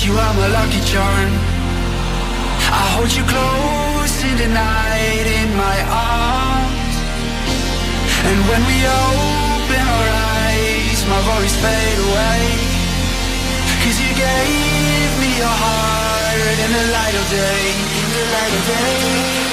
you are my lucky charm. I hold you close in the night in my arms. And when we open our eyes, my worries fade away. 'Cause you gave me your heart in the light of day, in the light of day.